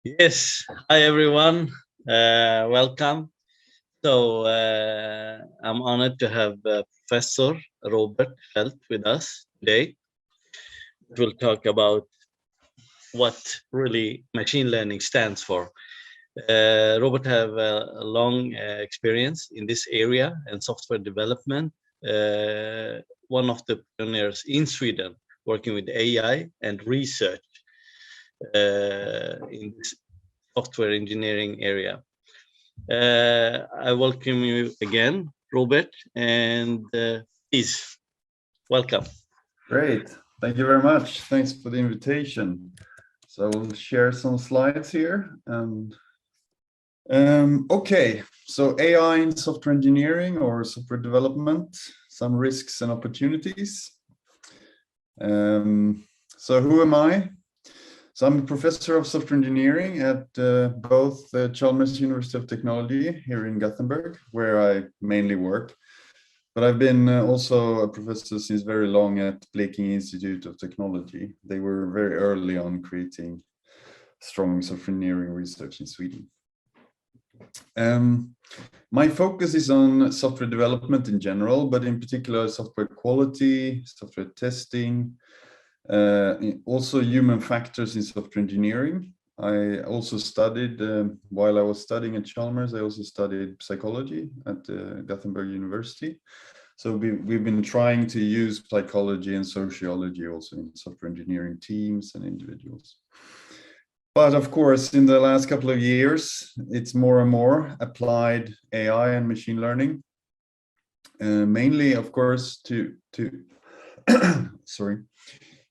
Yes, hi everyone. Welcome. I'm honored to have Professor Robert Feldt with us today. We'll talk about what really machine learning stands for. Robert have a long experience in this area and software development. One of the pioneers in Sweden working with AI and research in this software engineering area. I welcome you again, Robert, and please, welcome. Great. Thank you very much. Thanks for the invitation. So I'll share some slides here. Okay, so AI in software engineering or software development, some risks and opportunities. So who am I? So I'm a professor of software engineering at both the Chalmers University of Technology here in Gothenburg, where I mainly work. But I've been also a professor since very long at Blekinge Institute of Technology. They were very early on creating strong software engineering research in Sweden. My focus is on software development in general, but in particular software quality, software testing, also human factors in software engineering. I also studied, while I was studying at Chalmers, I also studied psychology at Gothenburg University. So we've been trying to use psychology and sociology also in software engineering teams and individuals. But of course, in the last couple of years, it's more and more applied AI and machine learning, mainly, of course,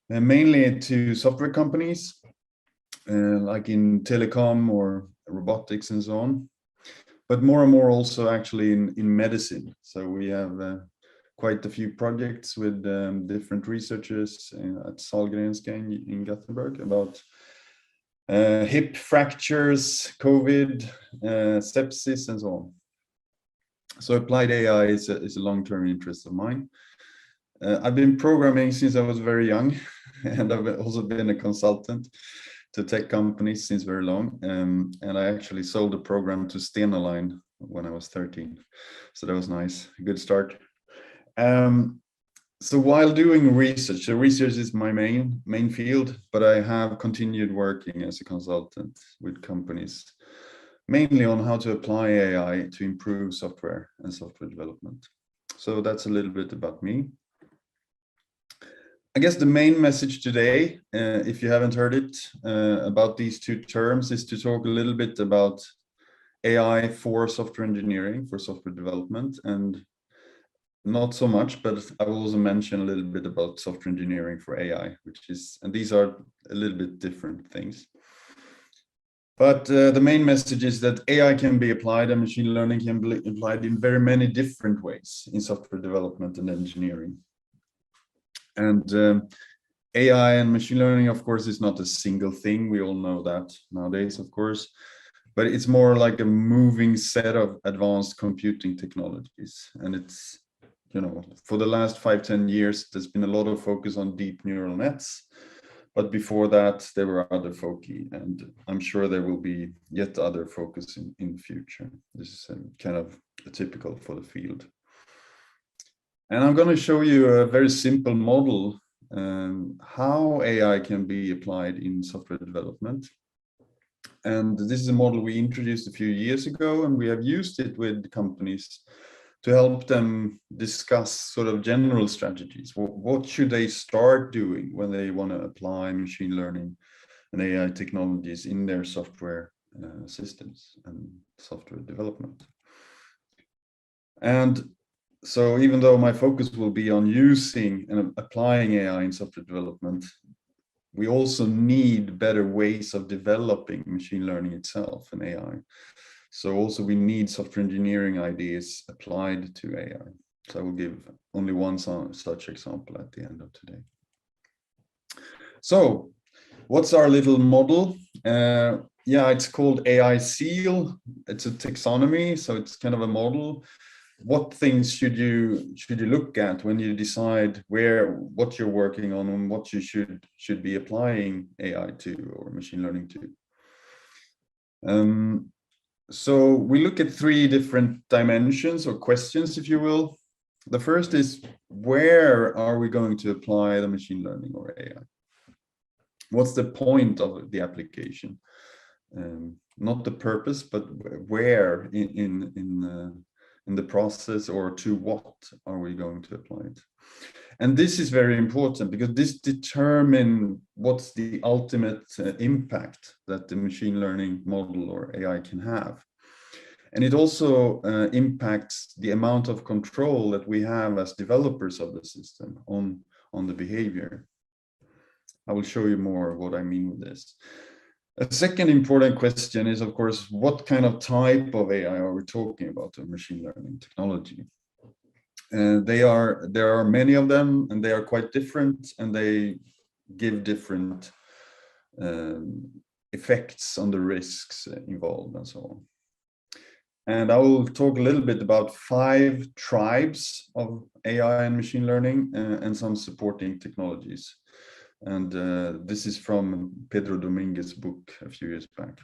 mainly to software companies, like in telecom or robotics and so on, but more and more also actually in medicine. So we have quite a few projects with different researchers at Sahlgrenska in Gothenburg about hip fractures, COVID, sepsis, and so on. So applied AI is a long-term interest of mine. I've been programming since I was very young, and I've also been a consultant to tech companies since very long. And I actually sold a program to Stena Line when I was 13. So that was nice, a good start. So while doing research, so research is my main field, but I have continued working as a consultant with companies, mainly on how to apply AI to improve software and software development. So that's a little bit about me. I guess the main message today, if you haven't heard it, about these two terms is to talk a little bit about AI for software engineering, for software development, and not so much, but I will also mention a little bit about software engineering for AI, and these are a little bit different things. But the main message is that AI can be applied and machine learning can be applied in very many different ways in software development and engineering. And AI and machine learning, of course, is not a single thing. We all know that nowadays, of course, but it's more like a moving set of advanced computing technologies. And it's, you know, for the last 5-10 years, there's been a lot of focus on deep neural nets. But before that, there were other foci, and I'm sure there will be yet other focus in the future. This is kind of typical for the field. And I'm going to show you a very simple model how AI can be applied in software development. And this is a model we introduced a few years ago, and we have used it with companies to help them discuss sort of general strategies. What should they start doing when they want to apply machine learning and AI technologies in their software systems and software development? And so even though my focus will be on using and applying AI in software development, we also need better ways of developing machine learning itself and AI. So also we need software engineering ideas applied to AI. So I will give only one such example at the end of today. So what's our little model? Yeah, it's called AI Seal. It's a taxonomy, so it's kind of a model. What things should you look at when you decide what you're working on and what you should be applying AI to or machine learning to? So we look at three different dimensions or questions, if you will. The first is, where are we going to apply the machine learning or AI? What's the point of the application? Not the purpose, but where in the process, or to what are we going to apply it? And this is very important because this determines what's the ultimate impact that the machine learning model or AI can have. And it also impacts the amount of control that we have as developers of the system on the behavior. I will show you more what I mean with this. A second important question is, of course, what kind of type of AI are we talking about, of machine learning technology? There are many of them, and they are quite different, and they give different effects on the risks involved and so on. And I will talk a little bit about 5 tribes of AI and machine learning and some supporting technologies. And this is from Pedro Dominguez's book a few years back.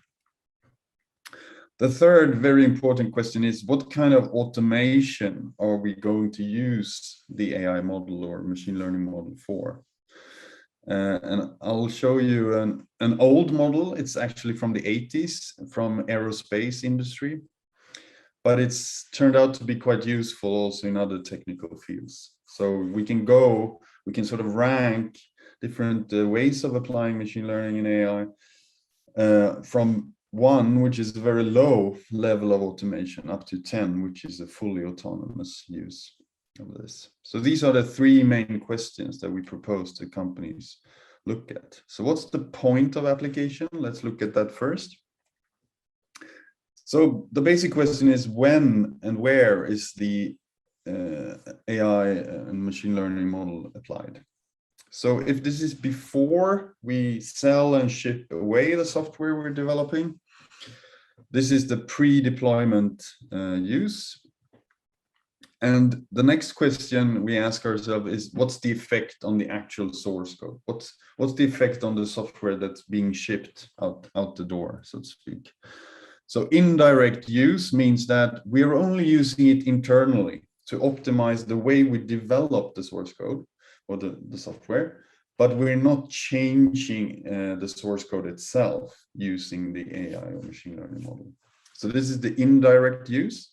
The third very important question is, what kind of automation are we going to use the AI model or machine learning model for? And I'll show you an old model. It's actually from the 80s, from aerospace industry, but it's turned out to be quite useful also in other technical fields. So we can sort of rank different ways of applying machine learning and AI from 1, which is a very low level of automation, up to 10, which is a fully autonomous use of this. So these are the 3 main questions that we propose the companies look at. So what's the point of application? Let's look at that first. So the basic question is, when and where is the AI and machine learning model applied? So if this is before we sell and ship away the software we're developing, this is the pre-deployment use. And the next question we ask ourselves is, what's the effect on the actual source code? What's the effect on the software that's being shipped out the door, so to speak? So indirect use means that we are only using it internally to optimize the way we develop the source code or the software, but we're not changing the source code itself using the AI or machine learning model. So this is the indirect use.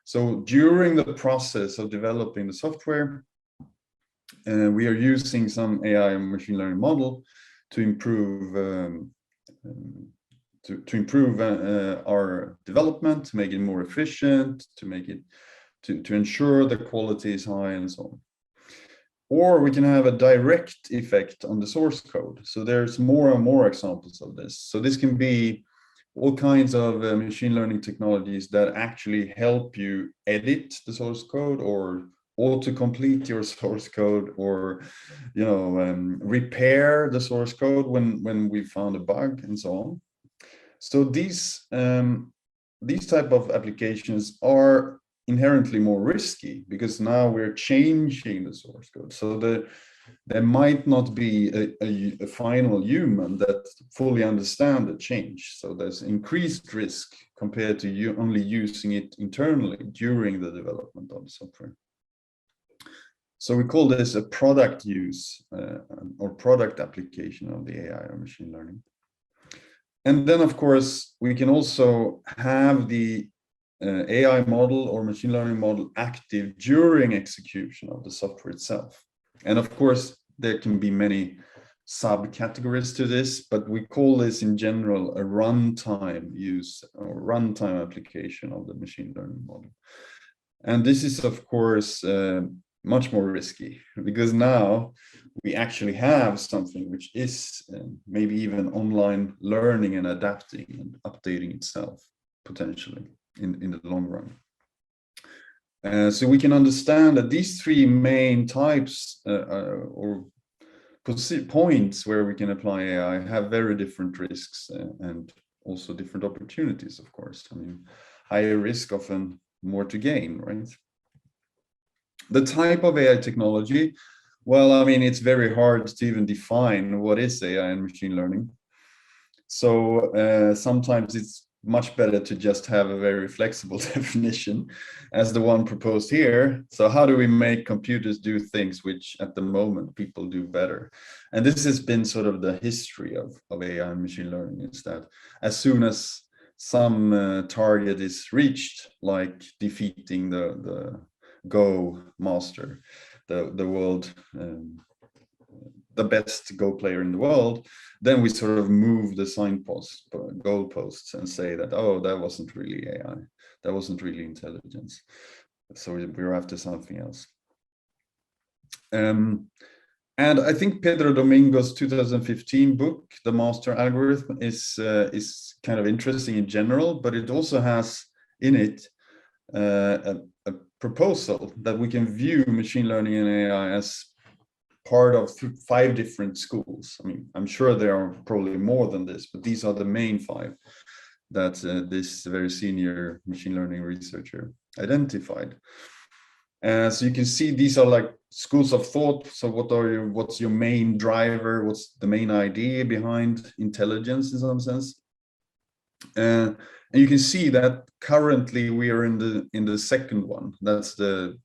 So during the process of developing the software, we are using some AI and machine learning model to improve our development, to make it more efficient, to ensure the quality is high and so on. Or we can have a direct effect on the source code. So there's more and more examples of this. So this can be all kinds of machine learning technologies that actually help you edit the source code, or auto-complete your source code, or repair the source code when we found a bug and so on. So these type of applications are inherently more risky because now we're changing the source code. So there might not be a final human that fully understand the change. So there's increased risk compared to you only using it internally during the development of the software. So we call this a product use or product application of the AI or machine learning. And then, of course, we can also have the AI model or machine learning model active during execution of the software itself. And of course, there can be many subcategories to this, but we call this in general a runtime use or runtime application of the machine learning model. And this is, of course, much more risky because now we actually have something which is maybe even online learning and adapting and updating itself potentially in the long run. So we can understand that these 3 main types or points where we can apply AI have very different risks and also different opportunities, of course. I mean, higher risk, often more to gain, right? The type of AI technology, well, I mean, it's very hard to even define what is AI and machine learning. So sometimes it's much better to just have a very flexible definition as the one proposed here. So how do we make computers do things which at the moment people do better? And this has been sort of the history of AI and machine learning, is that as soon as some target is reached, like defeating the Go master, the world, the best Go player in the world, then we sort of move the signposts, goalposts, and say that, oh, that wasn't really AI, that wasn't really intelligence. So we're after something else. And I think Pedro Domingo's 2015 book, The Master Algorithm, is kind of interesting in general, but it also has in it a proposal that we can view machine learning and AI as part of 5 different schools. I mean, I'm sure there are probably more than this, but these are the main 5 that this very senior machine learning researcher identified. So you can see these are like schools of thought. So what's your main driver? What's the main idea behind intelligence in some sense? And you can see that currently we are in the second one. That's the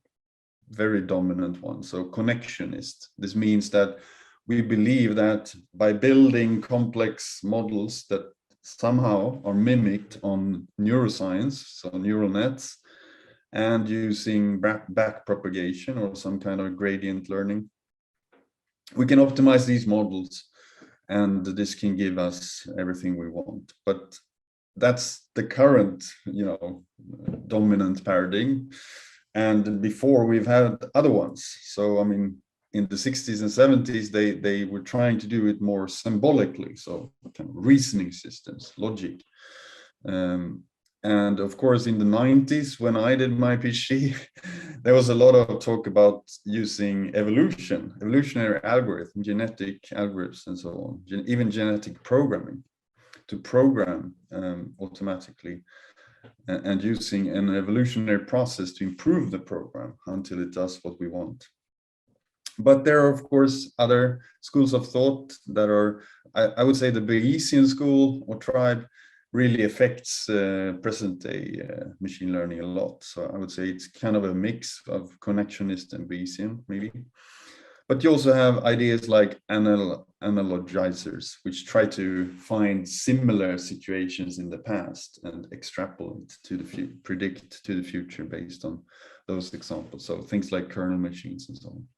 very dominant one. So connectionist. This means that we believe that by building complex models that somehow are mimicked on neuroscience, so neural nets, and using back propagation or some kind of gradient learning, we can optimize these models, and this can give us everything we want. But that's the current, dominant paradigm. And before, we've had other ones. So, I mean, in the 60s and 70s, they were trying to do it more symbolically. So kind of reasoning systems, logic. And of course, in the 90s, when I did my PhD, there was a lot of talk about using evolutionary algorithm, genetic algorithms, and so on, even genetic programming, to program automatically, and using an evolutionary process to improve the program until it does what we want. But there are, of course, other schools of thought that are, I would say, the Bayesian school or tribe really affects present-day machine learning a lot. So I would say it's kind of a mix of connectionist and Bayesian, maybe. But you also have ideas like analogizers, which try to find similar situations in the past and extrapolate to the predict to the future based on those examples. So things like kernel machines and so on.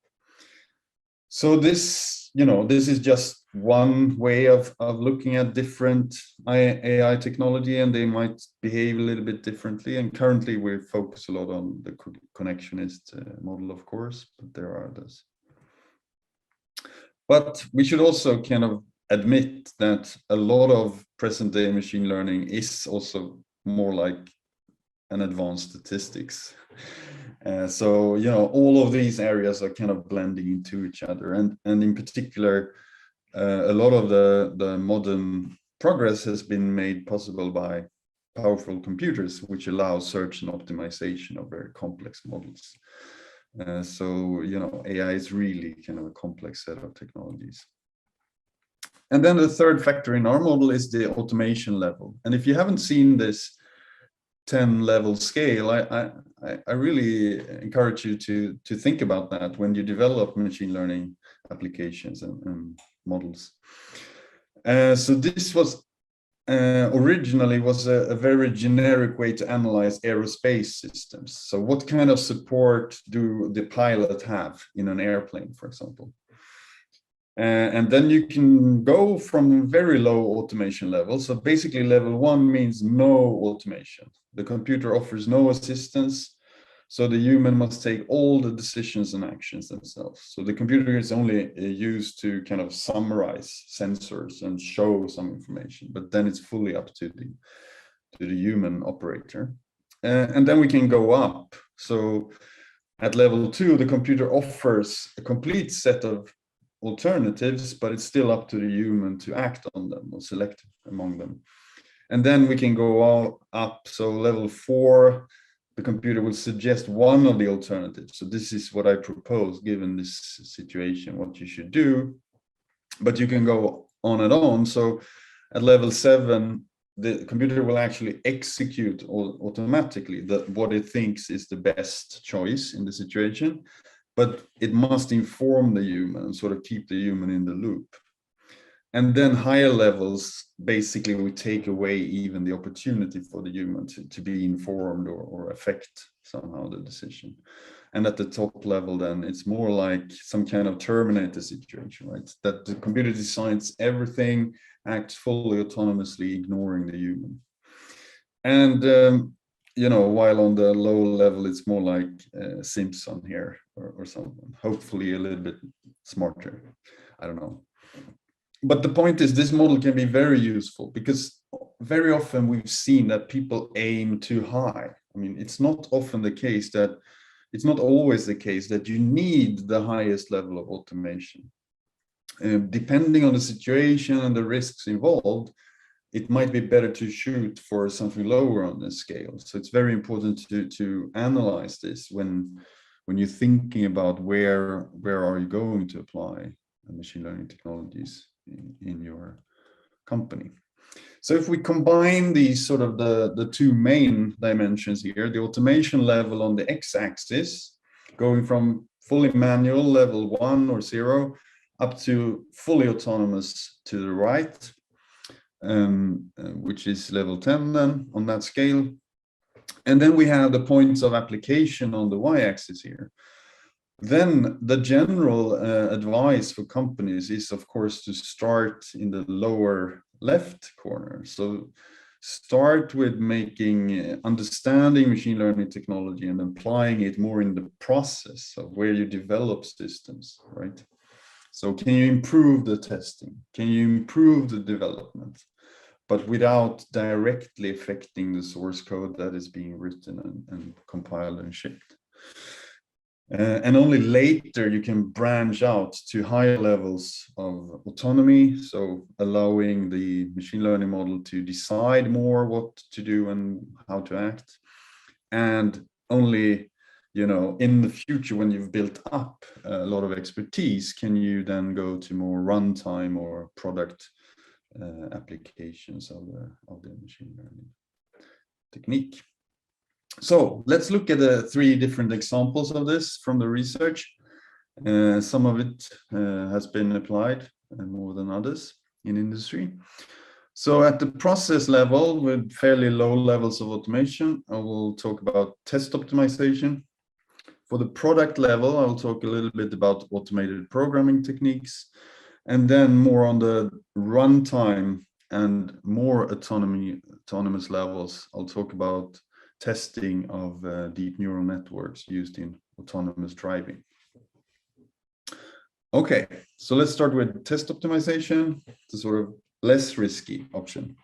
So this, this is just one way of looking at different AI technology, and they might behave a little bit differently. And currently we focus a lot on the connectionist model, of course, but there are others. But we should also kind of admit that a lot of present-day machine learning is also more like an advanced statistics. So, all of these areas are kind of blending into each other. And in particular, a lot of the modern progress has been made possible by powerful computers, which allow search and optimization of very complex models. So, AI is really kind of a complex set of technologies. And then the third factor in our model is the automation level. And if you haven't seen this 10-level scale, I really encourage you to think about that when you develop machine learning applications and models. So this was originally was a very generic way to analyze aerospace systems. So what kind of support do the pilot have in an airplane, for example? And then you can go from very low automation level. So basically level 1 means no automation. The computer offers no assistance. So the human must take all the decisions and actions themselves. So the computer is only used to kind of summarize sensors and show some information, but then it's fully up to the human operator. And then we can go up. So at level 2, the computer offers a complete set of alternatives, but it's still up to the human to act on them or select among them. And then we can go all up. So level 4, the computer will suggest one of the alternatives. So this is what I propose, given this situation, what you should do. But you can go on and on. So at level 7, the computer will actually execute automatically what it thinks is the best choice in the situation, but it must inform the human and sort of keep the human in the loop. And then higher levels, basically we take away even the opportunity for the human to be informed or affect somehow the decision. And at the top level, then it's more like some kind of Terminator situation, right? That the computer decides everything, acts fully autonomously, ignoring the human. And, you know, while on the low level, it's more like Simpson here or someone, hopefully a little bit smarter. I don't know. But the point is, this model can be very useful because very often we've seen that people aim too high. I mean, it's not often the case that, it's not always the case that you need the highest level of automation. Depending on the situation and the risks involved, it might be better to shoot for something lower on the scale. So it's very important to analyze this when you're thinking about where are you going to apply machine learning technologies in your company. So if we combine these sort of the two main dimensions here, the automation level on the x-axis, going from fully manual level 1 or 0 up to fully autonomous to the right, which is level 10 then on that scale. And then we have the points of application on the y-axis here. Then the general advice for companies is, of course, to start in the lower left corner. So start with making, understanding machine learning technology and applying it more in the process of where you develop systems, right? So can you improve the testing? Can you improve the development? But without directly affecting the source code that is being written and compiled and shipped. And only later you can branch out to higher levels of autonomy, so allowing the machine learning model to decide more what to do and how to act. And only, you know, in the future, when you've built up a lot of expertise, can you then go to more runtime or product applications of the machine learning technique. So let's look at the 3 different examples of this from the research. Some of it has been applied more than others in industry. So at the process level, with fairly low levels of automation, I will talk about test optimization. For the product level, I'll talk a little bit about automated programming techniques. And then more on the runtime and more autonomous levels, I'll talk about testing of deep neural networks used in autonomous driving. Okay, so let's start with test optimization, the sort of less risky option,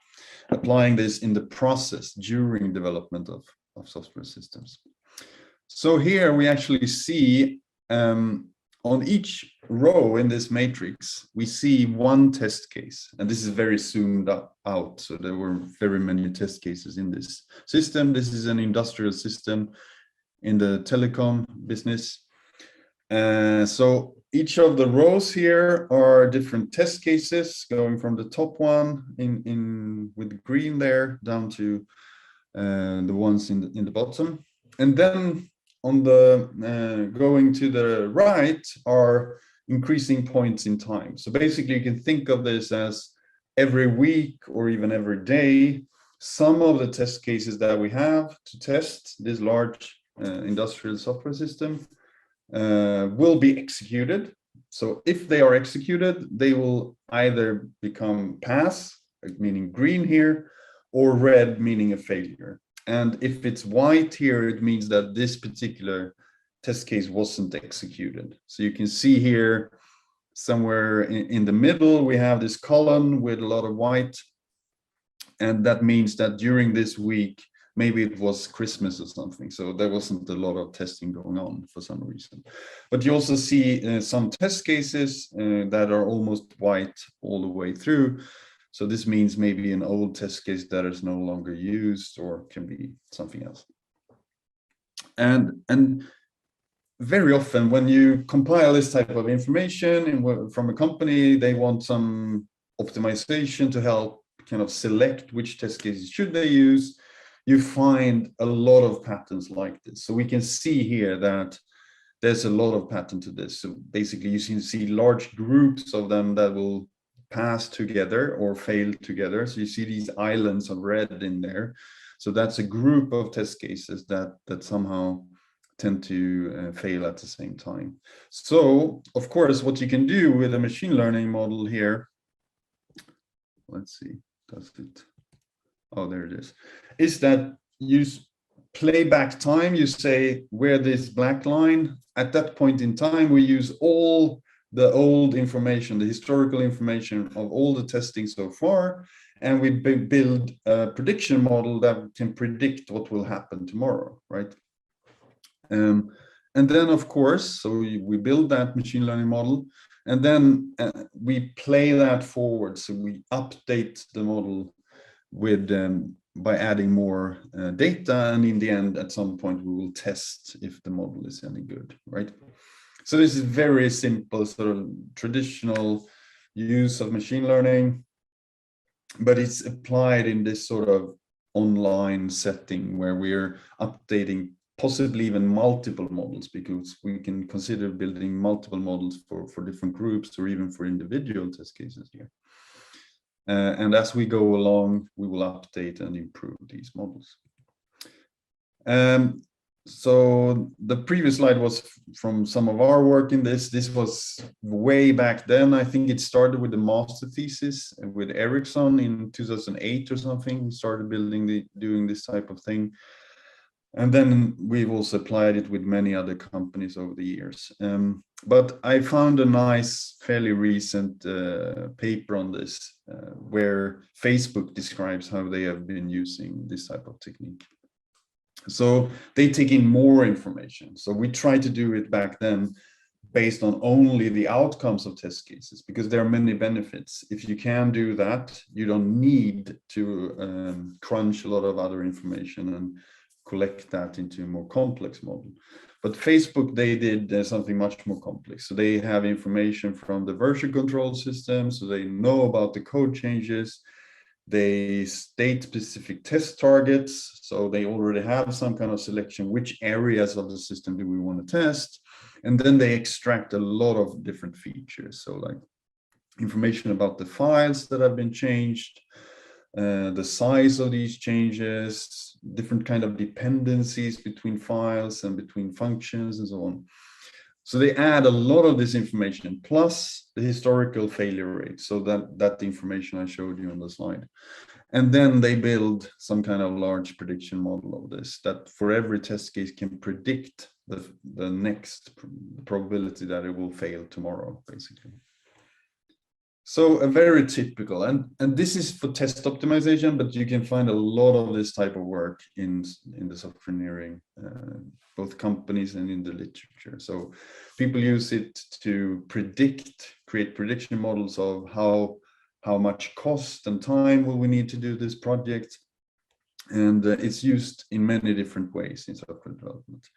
applying this in the process during development of software systems. So here we actually see on each row in this matrix, we see one test case, and this is very zoomed out. So there were very many test cases in this system. This is an industrial system in the telecom business. So each of the rows here are different test cases, going from the top one with green there down to the ones in the bottom, and then on the going to the right are increasing points in time. So basically you can think of this as every week or even every day, some of the test cases that we have to test this large industrial software system will be executed. So if they are executed, they will either become pass, meaning green here, or red, meaning a failure. And if it's white here, it means that this particular test case wasn't executed. So you can see here somewhere in the middle, we have this column with a lot of white. And that means that during this week, maybe it was Christmas or something. So there wasn't a lot of testing going on for some reason. But you also see some test cases that are almost white all the way through. So this means maybe an old test case that is no longer used or can be something else. And very often when you compile this type of information from a company, they want some optimization to help kind of select which test cases should they use, you find a lot of patterns like this. So we can see here that there's a lot of pattern to this. So basically you can see large groups of them that will pass together or fail together. So you see these islands of red in there. So that's a group of test cases that somehow tend to fail at the same time. So of course, what you can do with a machine learning model here, let's see, does it? Oh, there it is that you play back time. You say where this black line, at that point in time, we use all the old information, the historical information of all the testing so far, and we build a prediction model that can predict what will happen tomorrow, right? And then, of course, so we build that machine learning model, and then we play that forward. So we update the model with by adding more data, and in the end, at some point, we will test if the model is any good, right? So this is very simple, sort of traditional use of machine learning, but it's applied in this sort of online setting where we're updating possibly even multiple models, because we can consider building multiple models for different groups or even for individual test cases here. And as we go along, we will update and improve these models. So the previous slide was from some of our work in this. This was way back then. I think it started with the master thesis with Ericsson in 2008 or something. We started doing this type of thing. And then we've also applied it with many other companies over the years. But I found a nice, fairly recent paper on this, where Facebook describes how they have been using this type of technique. So they take in more information. So we tried to do it back then based on only the outcomes of test cases, because there are many benefits. If you can do that, you don't need to crunch a lot of other information and collect that into a more complex model. But Facebook, they did something much more complex. So they have information from the version control system, so they know about the code changes. They state specific test targets, so they already have some kind of selection, which areas of the system do we want to test, and then they extract a lot of different features, so like information about the files that have been changed, the size of these changes, different kind of dependencies between files and between functions and so on. So they add a lot of this information plus the historical failure rate. So that information I showed you on the slide. And then they build some kind of large prediction model of this that for every test case can predict the next probability that it will fail tomorrow, basically. So a very typical, and this is for test optimization, but you can find a lot of this type of work in the software engineering, both companies and in the literature. So people use it to create prediction models of how much cost and time will we need to do this project. And it's used in many different ways in software development.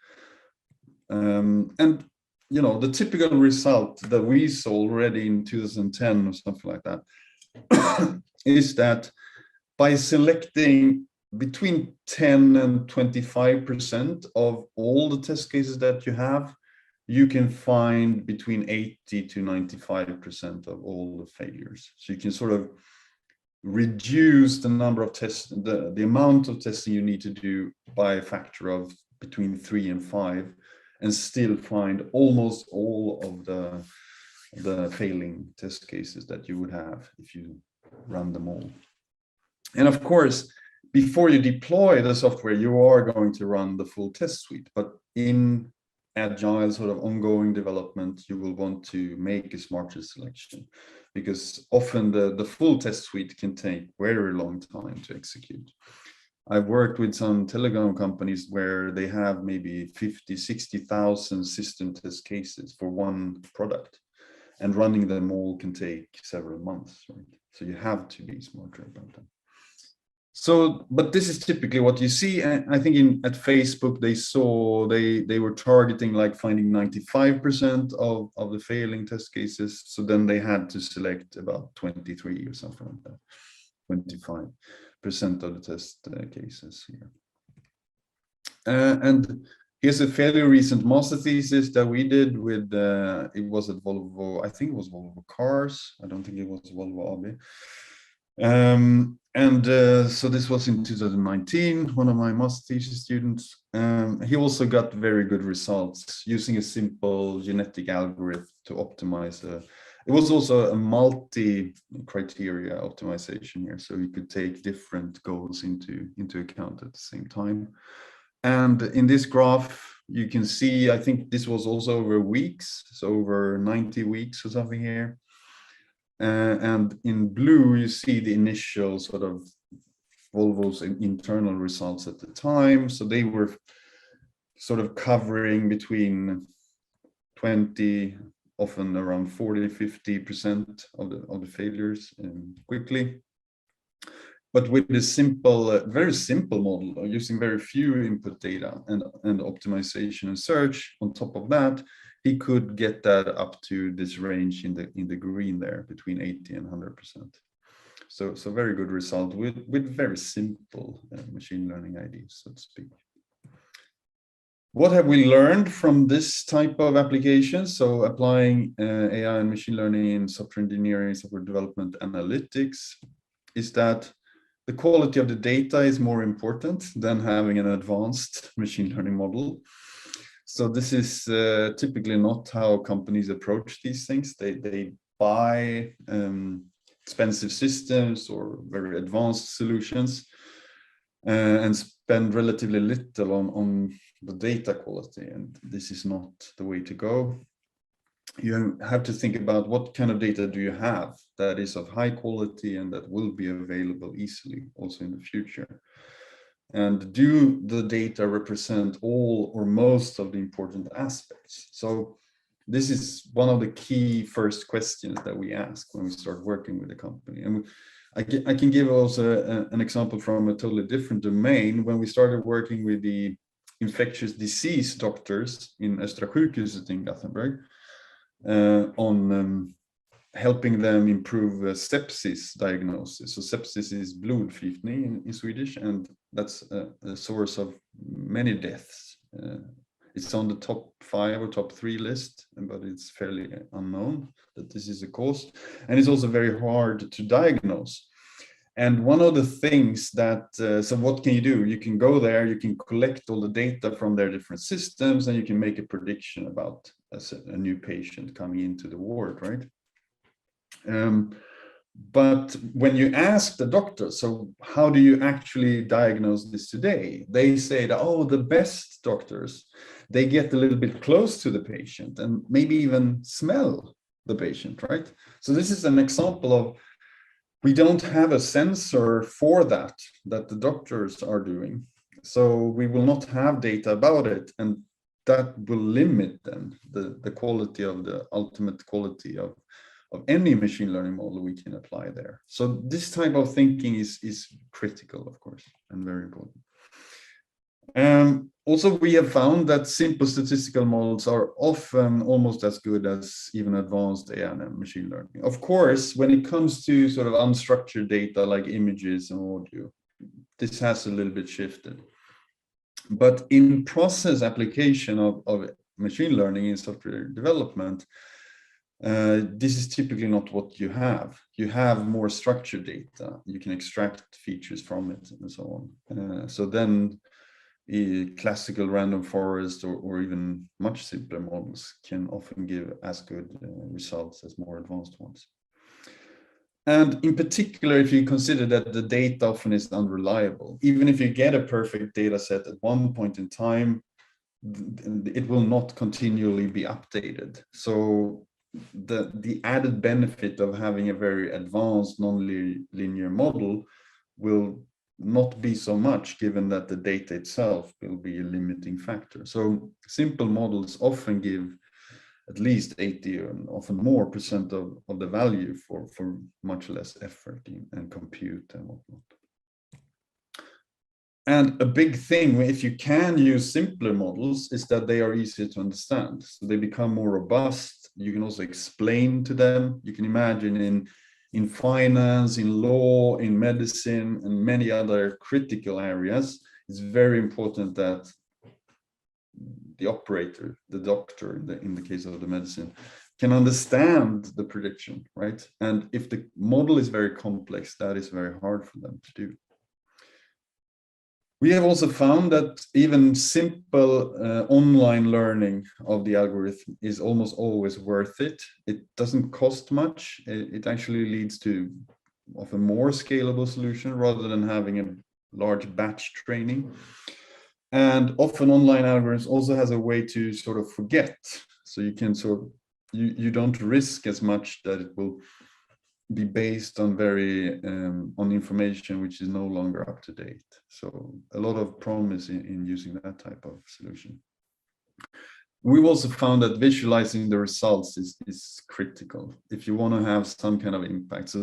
And you know, the typical result that we saw already in 2010 or something like that is that by selecting between 10 and 25% of all the test cases that you have, you can find between 80 to 95% of all the failures. So you can sort of reduce the number of tests, the amount of testing you need to do by a factor of between 3 and 5. And still find almost all of the failing test cases that you would have if you run them all. And of course, before you deploy the software, you are going to run the full test suite. But in agile sort of ongoing development, you will want to make a smarter selection, because often the full test suite can take very long time to execute. I've worked with some telecom companies where they have maybe 50, 60,000 system test cases for one product, and running them all can take several months, right? So you have to be smarter about that. So, but this is typically what you see. And I think at Facebook, they were targeting like finding 95% of the failing test cases. So then they had to select about 23 or something like that. 25% of the test cases here. And here's a fairly recent master thesis that we did with, it was at Volvo, I think it was Volvo Cars, I don't think it was Volvo AB. So this was in 2019, one of my master thesis students. He also got very good results using a simple genetic algorithm to optimize. It was also a multi-criteria optimization here, so you could take different goals into account at the same time. And in this graph, you can see, I think this was also over weeks, so over 90 weeks or something here. And in blue, you see the initial sort of Volvo's internal results at the time. So they were sort of covering between 20, often around 40, 50% of the failures quickly. But with a simple, very simple model using very few input data and optimization and search on top of that, he could get that up to this range in the green there between 80 and 100%. So very good result with very simple machine learning ideas, so to speak. What have we learned from this type of application? So applying AI and machine learning in software engineering, software development, analytics, is that the quality of the data is more important than having an advanced machine learning model. So this is typically not how companies approach these things. They buy expensive systems or very advanced solutions and spend relatively little on the data quality. And this is not the way to go. You have to think about what kind of data do you have that is of high quality and that will be available easily also in the future. And do the data represent all or most of the important aspects? So this is one of the key first questions that we ask when we start working with a company. And I can give also an example from a totally different domain. When we started working with the infectious disease doctors in Östra sjukhuset in Gothenburg, on helping them improve sepsis diagnosis. So sepsis is blodförgiftning in Swedish, and that's a source of many deaths. It's on the top 5 or top 3 list, but it's fairly unknown that this is a cause. And it's also very hard to diagnose. And one of the things that, so what can you do? You can go there, you can collect all the data from their different systems, and you can make a prediction about a new patient coming into the ward, right? But when you ask the doctor, so how do you actually diagnose this today? They say that, oh, the best doctors, they get a little bit close to the patient and maybe even smell the patient, right? So this is an example of, we don't have a sensor for that the doctors are doing. So we will not have data about it, and that will limit then the quality of the ultimate quality of any machine learning model we can apply there. So this type of thinking is critical, of course, and very important. Also, we have found that simple statistical models are often almost as good as even advanced AI and machine learning. Of course, when it comes to sort of unstructured data like images and audio, this has a little bit shifted. But in process application of machine learning in software development, this is typically not what you have. You have more structured data. You can extract features from it and so on. So then classical random forest or even much simpler models can often give as good results as more advanced ones. And in particular, if you consider that the data often is unreliable, even if you get a perfect data set at one point in time, it will not continually be updated. So the added benefit of having a very advanced non-linear model will not be so much, given that the data itself will be a limiting factor. So simple models often give at least 80 and often more % of the value for much less effort and compute and whatnot. And a big thing, if you can use simpler models, is that they are easier to understand. So they become more robust. You can also explain to them. You can imagine in in finance, in law, in medicine, and many other critical areas, it's very important that the operator, the doctor, in the case of the medicine, can understand the prediction, right? And if the model is very complex, that is very hard for them to do. We have also found that even simple online learning of the algorithm is almost always worth it. It doesn't cost much. It actually leads to a more scalable solution rather than having a large batch training. And often online algorithms also has a way to sort of forget. So you can you don't risk as much that it will be based on on information which is no longer up to date. So a lot of promise in using that type of solution. We've also found that visualizing the results is critical if you want to have some kind of impact. So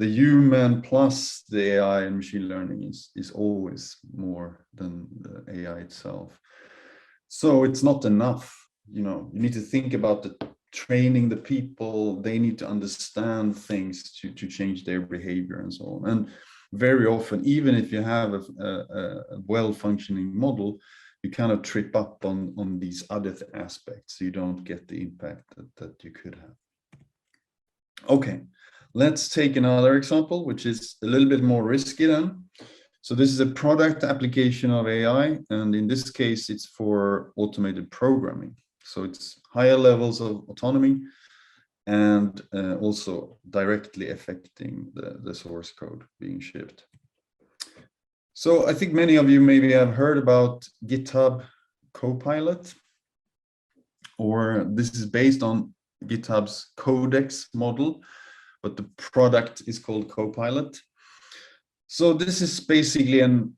the human plus the AI and machine learning is always more than the AI itself. So it's not enough, you need to think about training the people. They need to understand things to change their behavior and so on. And very often, even if you have a well-functioning model, you kind of trip up on these other aspects, so you don't get the impact that you could have. Okay, let's take another example, which is a little bit more risky then. So this is a product application of AI, and in this case, it's for automated programming. So it's higher levels of autonomy and also directly affecting the source code being shipped. So I think many of you maybe have heard about GitHub Copilot, or this is based on GitHub's Codex model, but the product is called Copilot. So this is basically an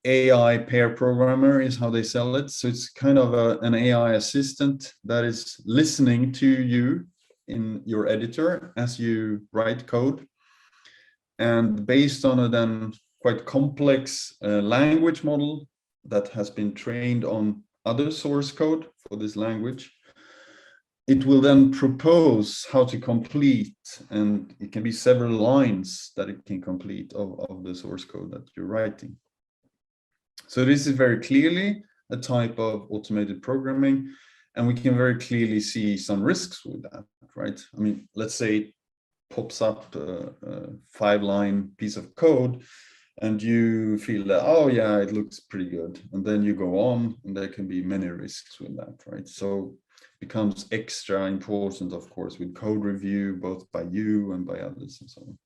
AI pair programmer is how they sell it. So it's kind of an AI assistant that is listening to you in your editor as you write code. And based on a then quite complex language model that has been trained on other source code for this language, it will then propose how to complete, and it can be several lines that it can complete of the source code that you're writing. So this is very clearly a type of automated programming, and we can very clearly see some risks with that, right? I mean, let's say it pops up a 5-line piece of code, and you feel that, oh yeah, it looks pretty good. And then you go on, and there can be many risks with that, right? So it becomes extra important, of course, with code review, both by you and by others and so on.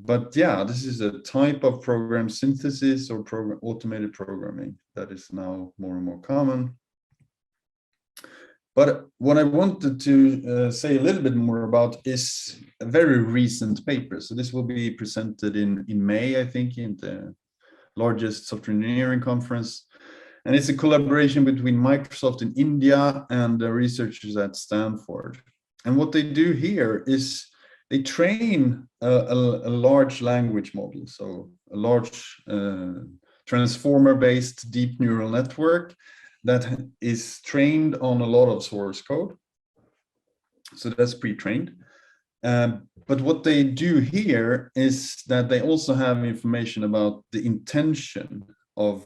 But yeah, this is a type of program synthesis or automated programming that is now more and more common. But what I wanted to say a little bit more about is a very recent paper. So this will be presented in May, I think, in the largest software engineering conference. And it's a collaboration between Microsoft in India and the researchers at Stanford. And what they do here is they train a large language model, so a large transformer-based deep neural network that is trained on a lot of source code. So that's pre-trained. But what they do here is that they also have information about the intention of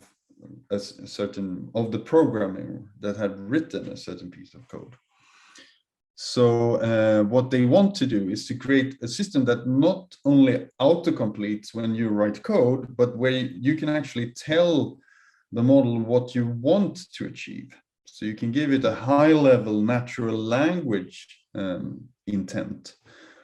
the programmer that had written a certain piece of code. So what they want to do is to create a system that not only autocompletes when you write code, but where you can actually tell the model what you want to achieve. So you can give it a high-level natural language intent,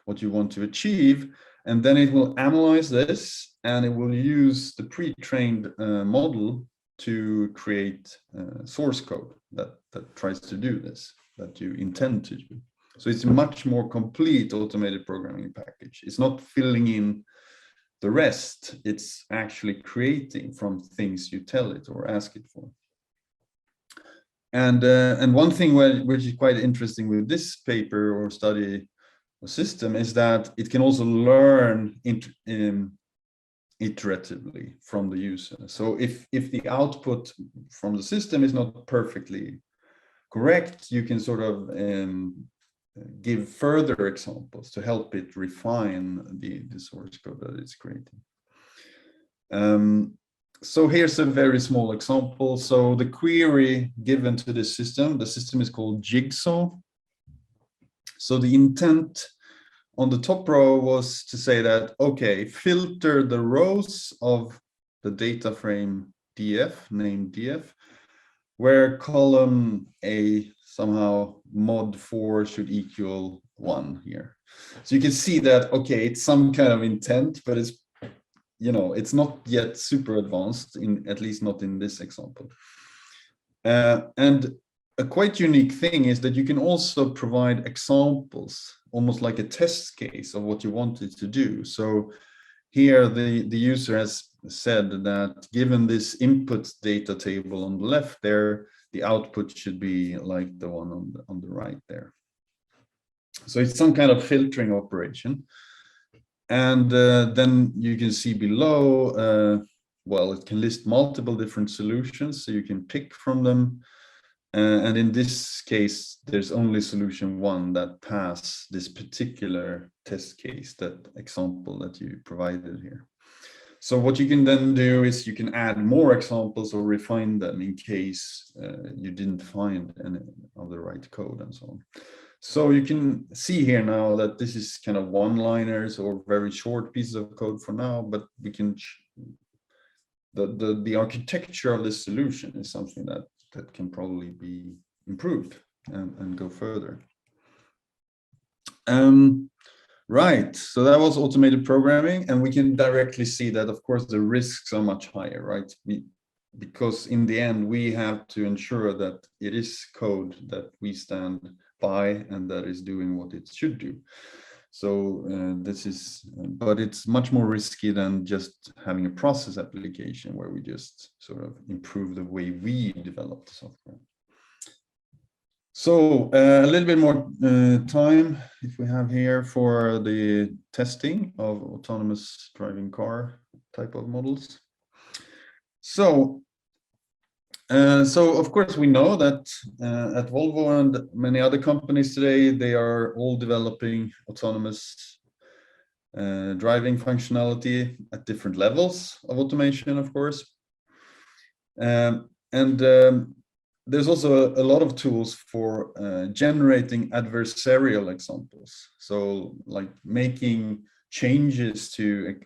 what you want to achieve, and then it will analyze this, and it will use the pre-trained model to create source code that tries to do this, that you intend to do. So it's a much more complete automated programming package. It's not filling in the rest, it's actually creating from things you tell it or ask it for. And one thing which is quite interesting with this paper or study or system is that it can also learn iteratively from the user. So if the output from the system is not perfectly correct, you can sort of give further examples to help it refine the source code that it's creating. So here's a very small example. So the query given to the system is called Jigsaw. So the intent on the top row was to say that, okay, filter the rows of the data frame df, named df, where column A somehow mod 4 should equal 1 here. So you can see that, okay, it's some kind of intent, but it's, you know, it's not yet super advanced, at least not in this example. And a quite unique thing is that you can also provide examples, almost like a test case of what you want it to do. So here the user has said that given this input data table on the left there, the output should be like the one on the right there. So it's some kind of filtering operation. And then you can see below, well, it can list multiple different solutions, so you can pick from them. And in this case, there's only solution 1 that pass this particular test case, that example that you provided here. So what you can then do is you can add more examples or refine them in case you didn't find any of the right code and so on. So you can see here now that this is kind of one-liners or very short pieces of code for now, but we can, the architecture of this solution is something that can probably be improved and go further. Right, so that was automated programming, and we can directly see that, of course, the risks are much higher, right? Because in the end, we have to ensure that it is code that we stand by and that is doing what it should do. So this is, but it's much more risky than just having a process application where we just sort of improve the way we develop the software. So a little bit more time, if we have here, for the testing of autonomous driving car type of models. So of course we know that at Volvo and many other companies today, they are all developing autonomous driving functionality at different levels of automation, of course. There's also a lot of tools for generating adversarial examples. So like making changes to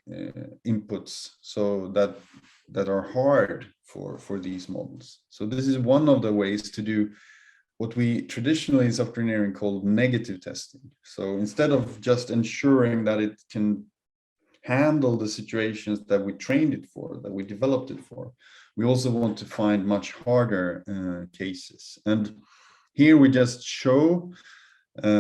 inputs so that are hard for these models. So this is one of the ways to do what we traditionally in software engineering call negative testing. So instead of just ensuring that it can handle the situations that we trained it for, that we developed it for, we also want to find much harder cases. And here we just show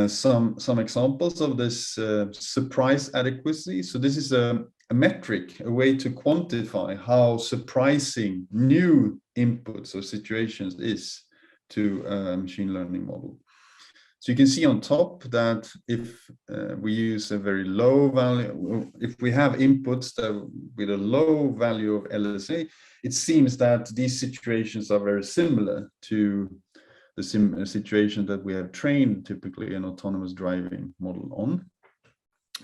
some examples of this surprise adequacy. So this is a metric, a way to quantify how surprising new inputs or situations is to a machine learning model. So you can see on top that if we use a very low value, if we have inputs that with a low value of LSA, it seems that these situations are very similar to the situation that we have trained typically an autonomous driving model on.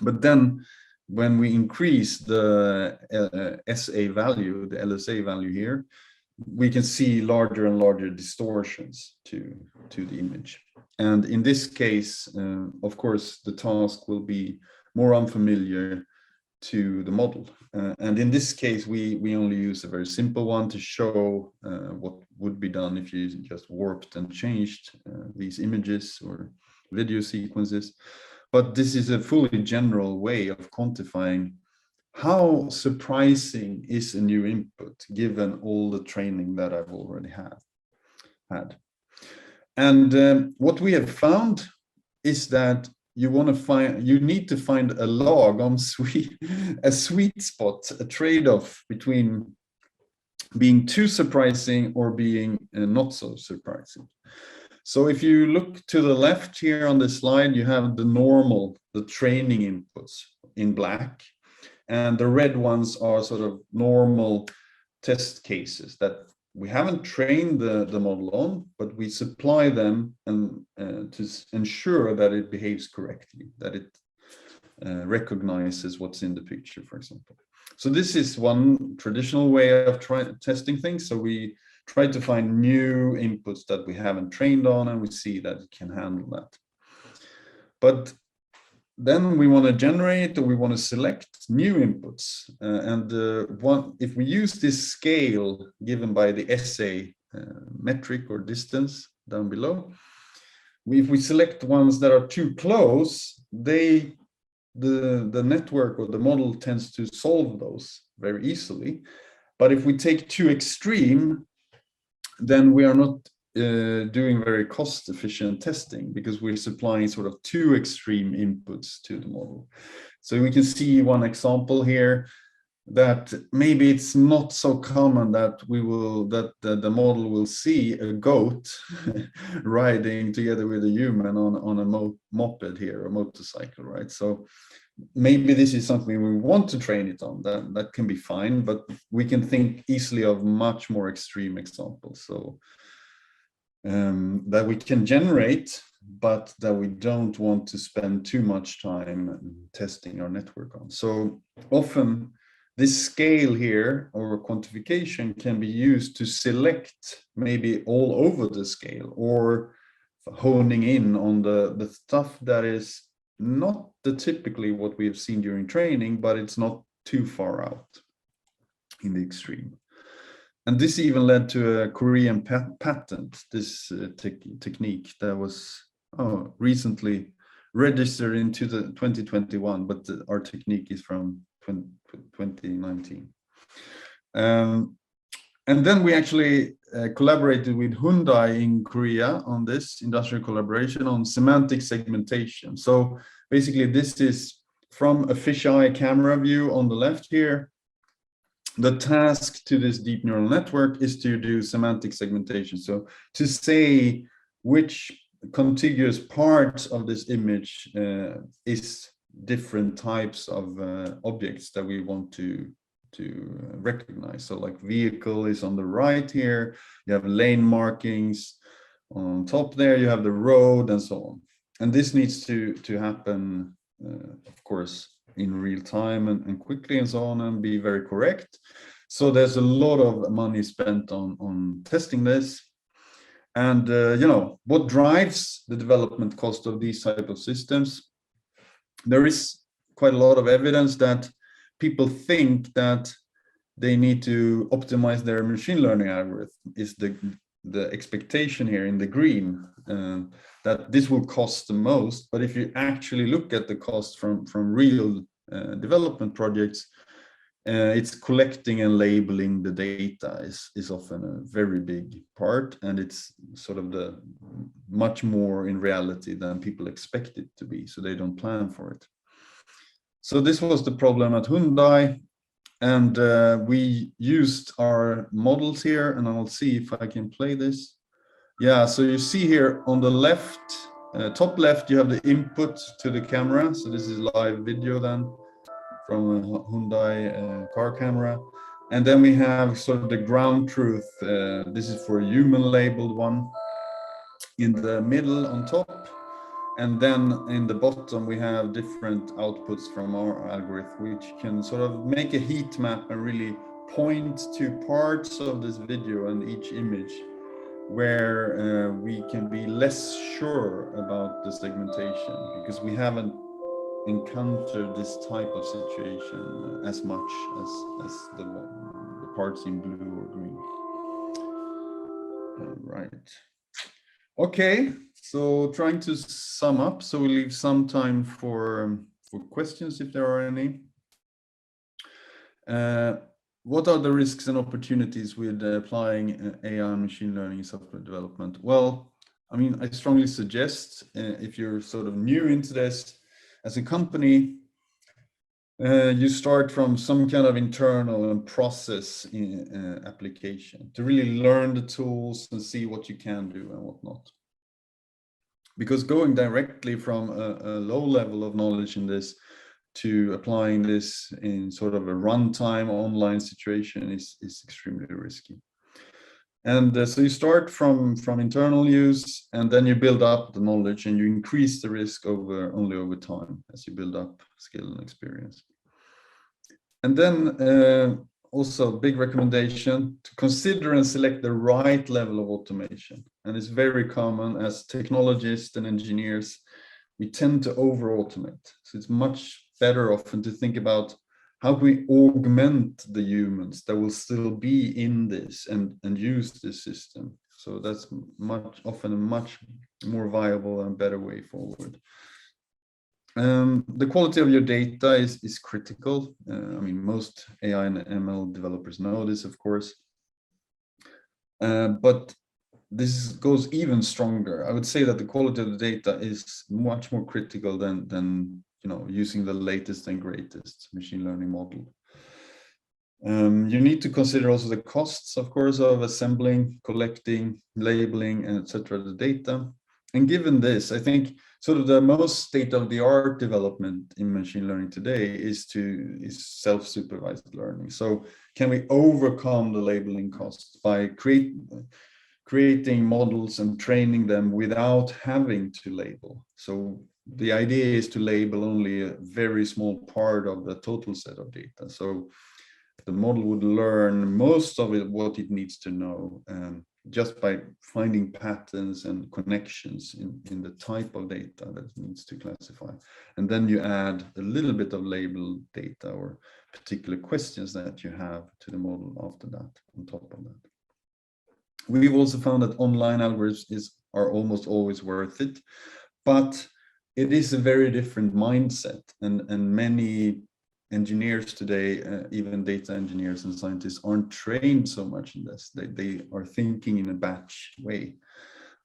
But then when we increase the SA value, the LSA value here, we can see larger and larger distortions to the image. And in this case, of course, the task will be more unfamiliar to the model. And in this case, we only use a very simple one to show what would be done if you just warped and changed these images or video sequences. But this is a fully general way of quantifying how surprising is a new input given all the training that I've already had. And what we have found is that you need to find a log on a sweet spot, a trade-off between being too surprising or being not so surprising. So if you look to the left here on the slide, you have the training inputs in black, and the red ones are sort of normal test cases that we haven't trained the model on, but we supply them and to ensure that it behaves correctly, that it recognizes what's in the picture, for example. So this is one traditional way of testing things. So we try to find new inputs that we haven't trained on, and we see that it can handle that. But then we want to generate, or we want to select new inputs. If we use this scale given by the SA metric or distance down below, if we select ones that are too close, the network or the model tends to solve those very easily. But if we take too extreme, then we are not doing very cost efficient testing, because we're supplying sort of too extreme inputs to the model. So we can see one example here, that maybe it's not so common that the model will see a goat riding together with a human on a moped here, a motorcycle, right? So maybe this is something we want to train it on, that can be fine, but we can think easily of much more extreme examples. So that we can generate, but that we don't want to spend too much time testing our network on. So often this scale here, or quantification, can be used to select maybe all over the scale, or honing in on the stuff that is not typically what we have seen during training, but it's not too far out in the extreme. And this even led to a Korean patent, this technique that was recently registered in 2021, but our technique is from 2019. And then we actually collaborated with Hyundai in Korea on this industrial collaboration on semantic segmentation. So basically this is from a fisheye camera view on the left here. The task to this deep neural network is to do semantic segmentation. So to say which contiguous parts of this image is different types of objects that we want to recognize. So like vehicle is on the right here, you have lane markings on top there, you have the road and so on. And this needs to happen, of course, in real time and quickly and so on, and be very correct. So there's a lot of money spent on testing this. And you know, what drives the development cost of these type of systems? There is quite a lot of evidence that people think that they need to optimize their machine learning algorithm, is the expectation here in the green, that this will cost the most. But if you actually look at the cost from real development projects, it's collecting and labeling the data is often a very big part, and it's sort of the much more in reality than people expect it to be, so they don't plan for it. So this was the problem at Hyundai, and we used our models here, and I'll see if I can play this. Yeah, so you see here on the left, top left, you have the input to the camera. So this is live video then from a Hyundai car camera. And then we have sort of the ground truth. This is for a human labeled one in the middle on top. And then in the bottom, we have different outputs from our algorithm, which can sort of make a heat map and really point to parts of this video and each image where we can be less sure about the segmentation, because we haven't encountered this type of situation as much as the parts in blue or green. Right. Okay, so trying to sum up, so we'll leave some time for questions if there are any. What are the risks and opportunities with applying AI and machine learning in software development? Well, I mean, I strongly suggest if you're sort of new into this as a company, you start from some kind of internal and process application to really learn the tools and see what you can do and what not. Because going directly from a low level of knowledge in this to applying this in sort of a runtime online situation is extremely risky. And so you start from internal use, and then you build up the knowledge, and you increase the risk only over time as you build up skill and experience. And then also big recommendation to consider and select the right level of automation. And it's very common as technologists and engineers, we tend to over automate. So it's much better often to think about how we augment the humans that will still be in this and use this system. So that's often a much more viable and better way forward. The quality of your data is critical. I mean, most AI and ML developers know this, of course. But this goes even stronger. I would say that the quality of the data is much more critical than using the latest and greatest machine learning model. You need to consider also the costs, of course, of assembling, collecting, labeling, and etc. the data. And given this, I think sort of the most state-of-the-art development in machine learning today is self-supervised learning. So can we overcome the labeling costs by creating models and training them without having to label? So the idea is to label only a very small part of the total set of data. So the model would learn most of it, what it needs to know, just by finding patterns and connections in the type of data that it needs to classify. And then you add a little bit of labeled data or particular questions that you have to the model after that, on top of that. We've also found that online algorithms are almost always worth it, but it is a very different mindset, and many engineers today, even data engineers and scientists, aren't trained so much in this. They are thinking in a batch way.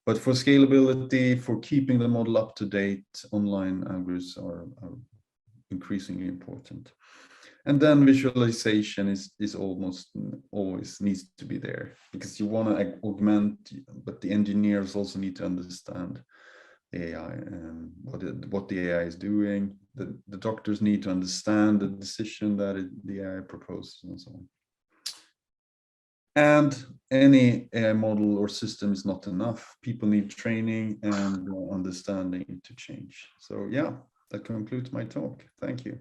But for scalability, for keeping the model up to date, online algorithms are increasingly important. And then visualization is almost always needs to be there, because you want to augment, but the engineers also need to understand AI and what the AI is doing. The doctors need to understand the decision that the AI proposes and so on. And any AI model or system is not enough. People need training and understanding to change. So yeah, that concludes my talk. Thank you.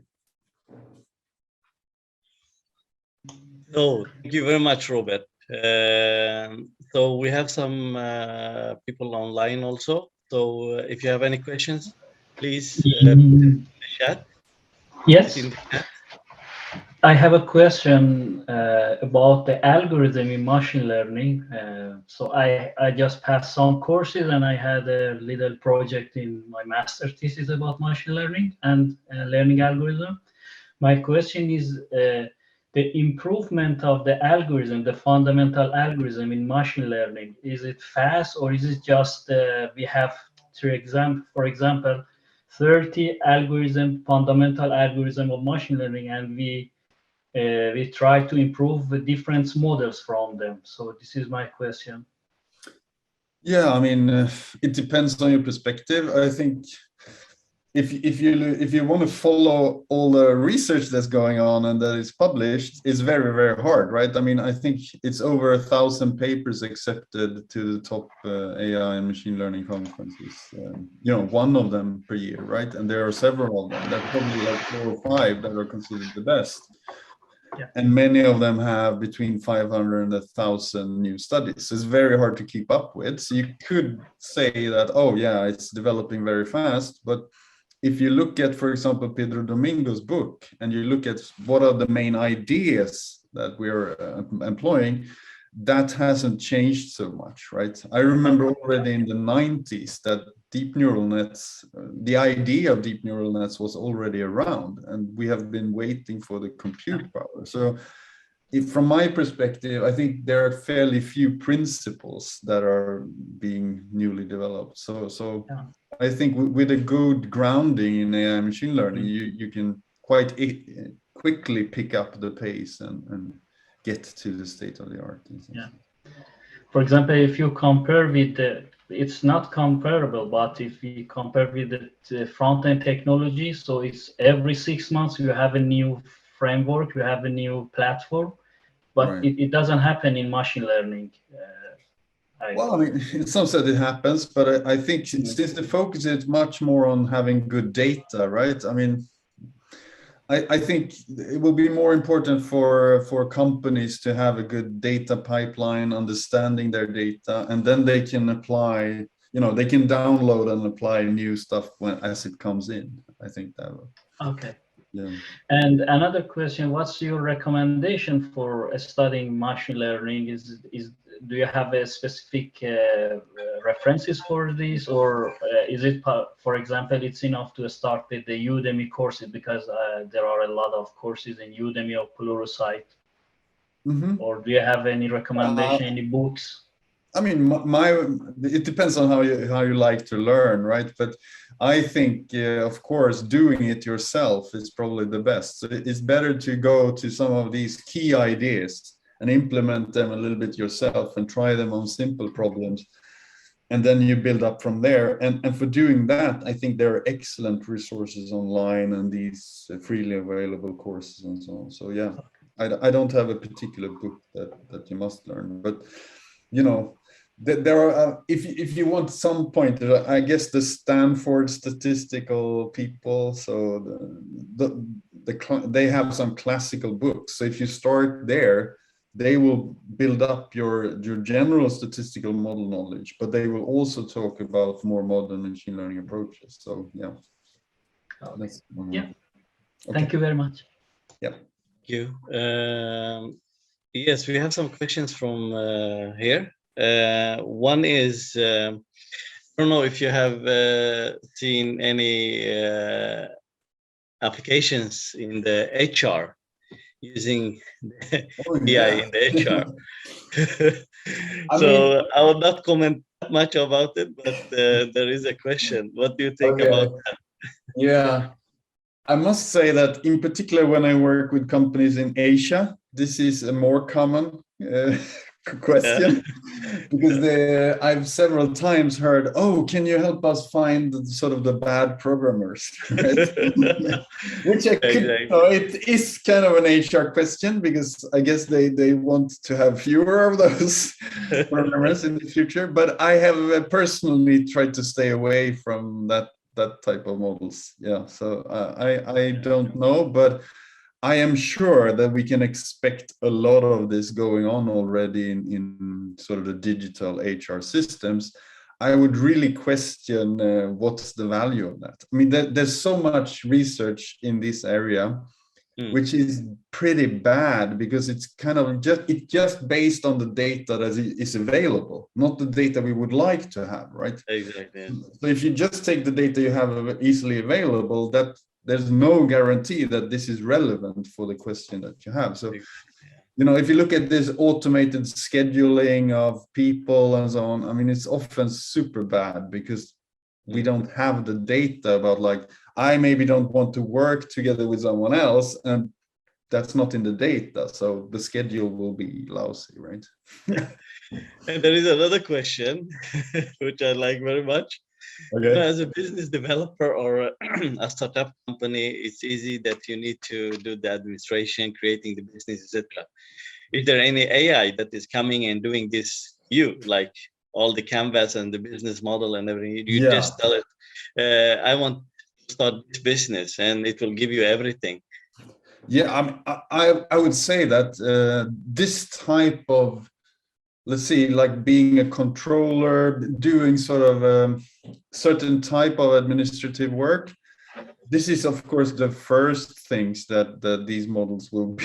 So thank you very much, Robert. So we have some people online also. So if you have any questions, please put it in the chat. Yes. I have a question about the algorithm in machine learning. So I just passed some courses, and I had a little project in my master's thesis about machine learning and learning algorithm. My question is the improvement of the algorithm, the fundamental algorithm in machine learning. Is it fast, or is it just we have, for example, 30 fundamental algorithm of machine learning, and we try to improve the different models from them? So this is my question. Yeah, I mean, it depends on your perspective. I think if you want to follow all the research that's going on and that is published, it's very, very hard, right? I mean, I think it's over 1,000 papers accepted to the top AI and machine learning conferences. One of them per year, right? And there are several of them. There are probably like 4 or 5 that are considered the best. Yeah. And many of them have between 500 and 1,000 new studies. So it's very hard to keep up with. So you could say that, oh yeah, it's developing very fast. But if you look at, for example, Pedro Domingo's book, and you look at what are the main ideas that we're employing, that hasn't changed so much, right? I remember already in the 90s that deep neural nets, the idea of deep neural nets was already around, and we have been waiting for the compute power. So from my perspective, I think there are fairly few principles that are being newly developed. So yeah. I think with a good grounding in AI machine learning, you can quite quickly pick up the pace and get to the state of the art. Yeah. For example, if you compare with it's not comparable, but if we compare with the front-end technology, so it's every 6 months you have a new framework, you have a new platform. but Right. it doesn't happen in machine learning. Well, I mean, in some sense it happens, but I think since the focus is much more on having good data, right? I mean, I think it will be more important for companies to have a good data pipeline, understanding their data, and then they can apply, they can download and apply new stuff as it comes in. I think that will. Okay. Yeah. And another question, what's your recommendation for studying machine learning? Do you have a specific references for this, or is it, for example, it's enough to start with the Udemy courses, because there are a lot of courses in Udemy or Pluralsight? Mm-hmm. Or do you have any recommendation, any books? I mean, it depends on how you like to learn, right? But I think, of course, doing it yourself is probably the best. So it's better to go to some of these key ideas and implement them a little bit yourself and try them on simple problems. And then you build up from there. And for doing that, I think there are excellent resources online and these freely available courses and so on. So yeah, I don't have a particular book that you must learn, but there are, if you want some pointer, I guess the Stanford statistical people, so they have some classical books. So if you start there, they will build up your general statistical model knowledge, but they will also talk about more modern machine learning approaches. So yeah. Okay. Yeah. Okay. Thank you very much. Yeah. Thank you. Yes, we have some questions from here. One is, I don't know if you have seen any applications in the HR using AI in the HR. So I will not comment much about it, but there is a question. What do you think about that? Yeah, I must say that in particular when I work with companies in Asia, this is a more common question, because I've several times heard, oh, can you help us find sort of the bad programmers? Which I could, it is kind of an HR question, because I guess they want to have fewer of those programmers in the future, but I have personally tried to stay away from that type of models. Yeah, so I don't know, but I am sure that we can expect a lot of this going on already in sort of the digital HR systems. I would really question what's the value of that. I mean, there's so much research in this area, which is pretty bad, because it's kind of just based on the data that is available, not the data we would like to have, right? Exactly. So if you just take the data you have easily available, that there's no guarantee that this is relevant for the question that you have. So, if you look at this automated scheduling of people and so on, I mean, it's often super bad, because we don't have the data about, like, I maybe don't want to work together with someone else, and that's not in the data. So the schedule will be lousy, right? And there is another question, which I like very much. Okay. As a business developer or a startup company, it's easy that you need to do the administration, creating the business, etc. Is there any AI that is coming and doing this? Like all the canvas and the business model and everything. You just tell it, I want to start this business, and it will give you everything. Yeah, I would say that this type of, let's see, like being a controller, doing sort of a certain type of administrative work, this is of course the first things that these models will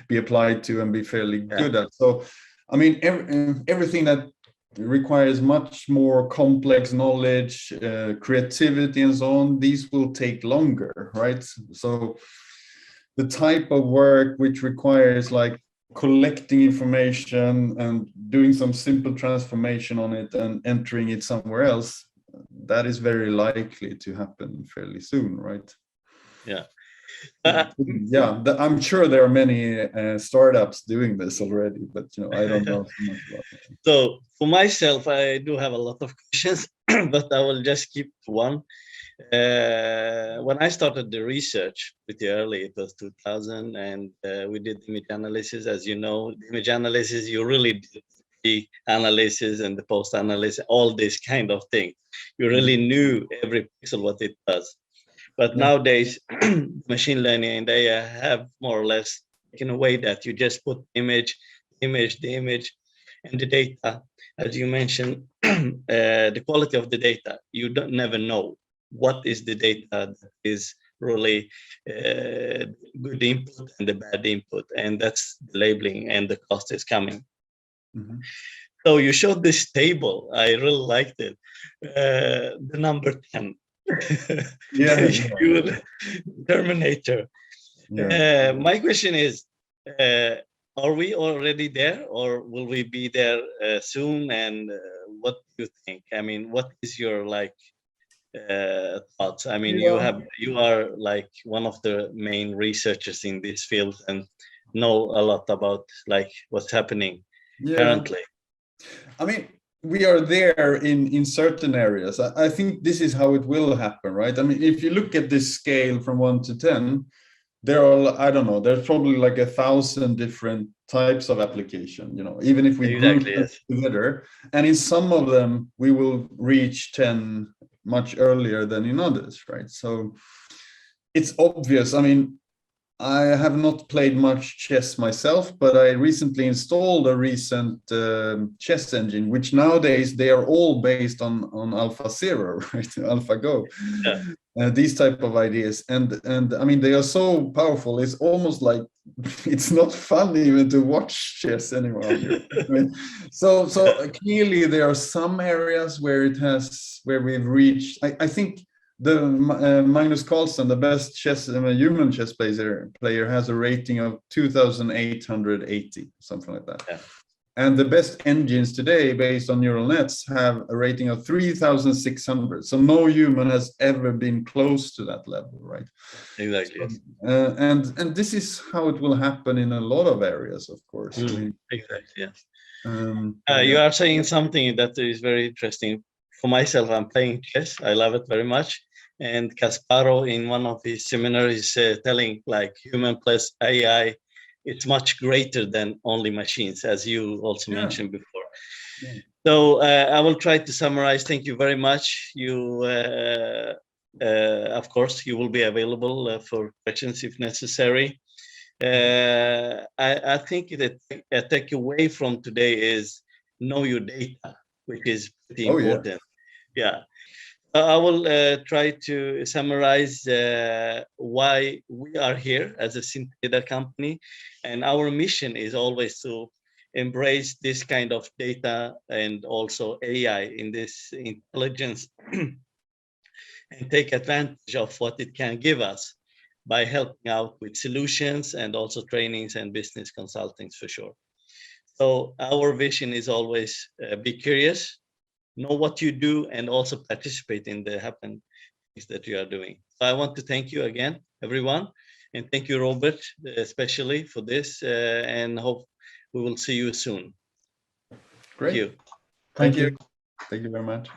be applied to and be fairly good at. So I mean, everything that requires much more complex knowledge, creativity and so on, these will take longer, right? So the type of work which requires like collecting information and doing some simple transformation on it and entering it somewhere else, that is very likely to happen fairly soon, right? Yeah. I'm sure there are many startups doing this already, but I don't know so much about it. So for myself, I do have a lot of questions, but I will just keep one. When I started the research pretty early, it was 2000, and we did image analysis. As you know, the image analysis, you really did the analysis and the post analysis, all this kind of thing. You really knew every pixel what it does. But nowadays, machine learning and AI have more or less taken away that. You just put the image, and the data. As you mentioned, the quality of the data, you don't never know what is the data that is really good input and the bad input, and that's the labeling, and the cost is coming. So you showed this table. I really liked it. The number 10. Terminator. My question is, are we already there, or will we be there soon? And what do you think? I mean, what is your thoughts? I mean, you are like one of the main researchers in this field and know a lot about what's happening currently. I mean, we are there in certain areas. I think this is how it will happen, right? I mean, if you look at this scale from 1 to 10, there are, I don't know, there's probably like 1,000 different types of application, you know, even if we group them together. And in some of them, we will reach 10 much earlier than in others, right? So it's obvious. I mean, I have not played much chess myself, but I recently installed a recent chess engine, which nowadays they are all based on AlphaZero, right? AlphaGo. These type of ideas, and I mean, they are so powerful. It's almost like it's not fun even to watch chess anymore. I mean, so clearly there are some areas where we've reached. I think the Magnus Carlsen, the best human chess player, has a rating of 2,880, something like that. Yeah. And the best engines today, based on neural nets, have a rating of 3,600. So no human has ever been close to that level, right? Exactly. So, and this is how it will happen in a lot of areas, of course. I mean, exactly. Yes. You are saying something that is very interesting. For myself, I'm playing chess. I love it very much. And Kasparov, in one of his seminars, is telling human plus AI, it's much greater than only machines, as you also mentioned before. So I will try to summarize. Thank you very much. You, of course, you will be available for questions if necessary. I think that a takeaway from today is know your data, which is pretty important. Yeah. I will try to summarize why we are here as a Synteda company, and our mission is always to embrace this kind of data and also AI in this intelligence and take advantage of what it can give us by helping out with solutions and also trainings and business consultings for sure. So our vision is always be curious, know what you do, and also participate in the happenings that you are doing. So I want to thank you again, everyone, and thank you, Robert, especially for this, and hope we will see you soon. Great. Thank you. Thank you. Thank you very much.